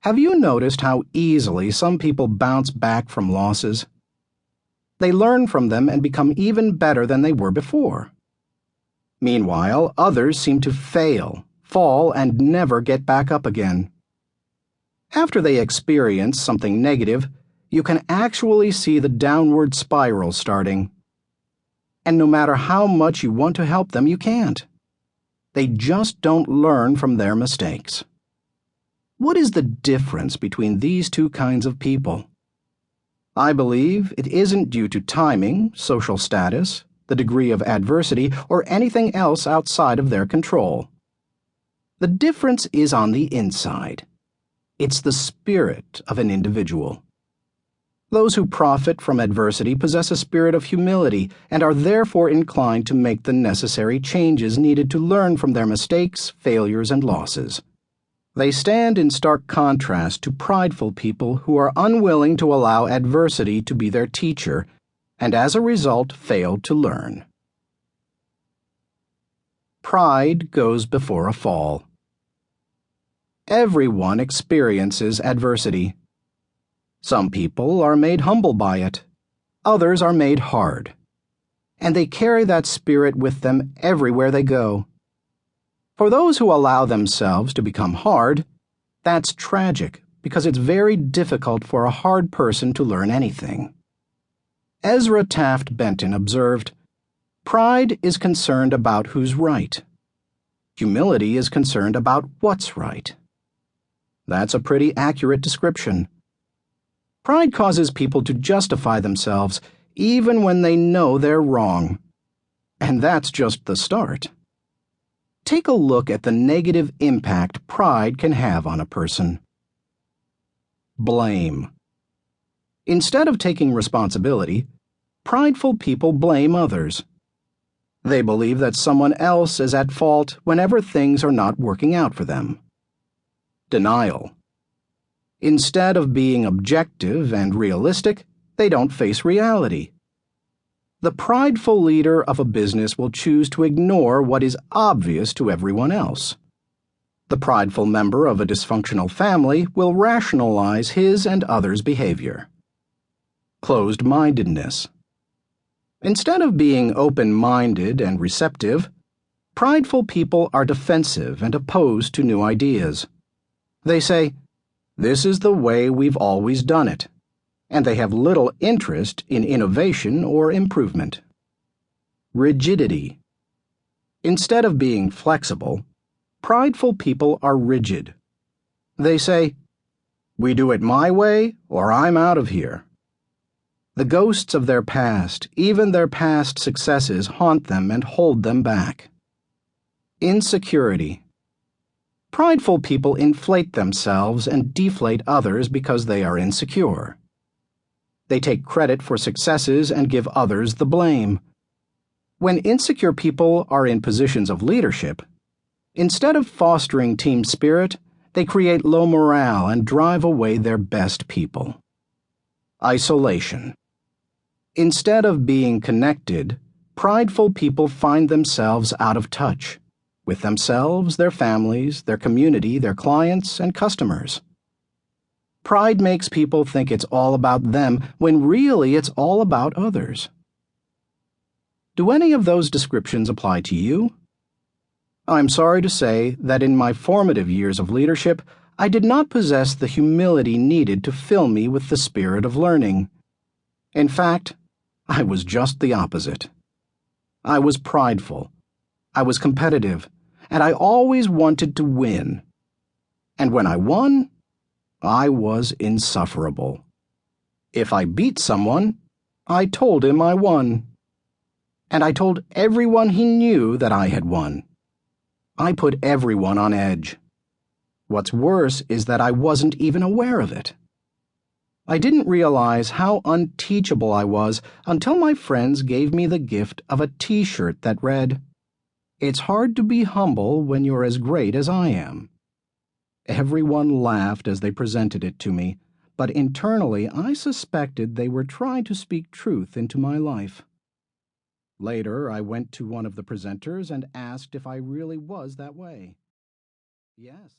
Have you noticed how easily some people bounce back from losses? They learn from them and become even better than they were before. Meanwhile, others seem to fail, fall, and never get back up again. After they experience something negative, you can actually see the downward spiral starting. And no matter how much you want to help them, you can't. They just don't learn from their mistakes. What is the difference between these two kinds of people? I believe it isn't due to timing, social status, the degree of adversity, or anything else outside of their control. The difference is on the inside. It's the spirit of an individual. Those who profit from adversity possess a spirit of humility and are therefore inclined to make the necessary changes needed to learn from their mistakes, failures, and losses. They stand in stark contrast to prideful people who are unwilling to allow adversity to be their teacher and as a result fail to learn. Pride goes before a fall. Everyone experiences adversity. Some people are made humble by it. Others are made hard. And they carry that spirit with them everywhere they go. For those who allow themselves to become hard, that's tragic because it's very difficult for a hard person to learn anything. Ezra Taft Benton observed, "Pride is concerned about who's right. Humility is concerned about what's right." That's a pretty accurate description. Pride causes people to justify themselves even when they know they're wrong. And that's just the start. Take a look at the negative impact pride can have on a person. Blame. Instead of taking responsibility, prideful people blame others. They believe that someone else is at fault whenever things are not working out for them. Denial. Instead of being objective and realistic, they don't face reality. The prideful leader of a business will choose to ignore what is obvious to everyone else. The prideful member of a dysfunctional family will rationalize his and others' behavior. Closed-mindedness. Instead of being open-minded and receptive, prideful people are defensive and opposed to new ideas. They say, "This is the way we've always done it," and they have little interest in innovation or improvement. Rigidity. Instead of being flexible, prideful people are rigid. They say, "We do it my way or I'm out of here." The ghosts of their past, even their past successes, haunt them and hold them back. Insecurity. Prideful people inflate themselves and deflate others because they are insecure. They take credit for successes and give others the blame. When insecure people are in positions of leadership, instead of fostering team spirit, they create low morale and drive away their best people. Isolation. Instead of being connected, prideful people find themselves out of touch with themselves, their families, their community, their clients, and customers. Pride makes people think it's all about them when really it's all about others. Do any of those descriptions apply to you? I'm sorry to say that in my formative years of leadership, I did not possess the humility needed to fill me with the spirit of learning. In fact, I was just the opposite. I was prideful. I was competitive. And I always wanted to win. And when I won, I was insufferable. If I beat someone, I told him I won. And I told everyone he knew that I had won. I put everyone on edge. What's worse is that I wasn't even aware of it. I didn't realize how unteachable I was until my friends gave me the gift of a T-shirt that read, "It's hard to be humble when you're as great as I am." Everyone laughed as they presented it to me, but internally I suspected they were trying to speak truth into my life. Later, I went to one of the presenters and asked if I really was that way. Yes.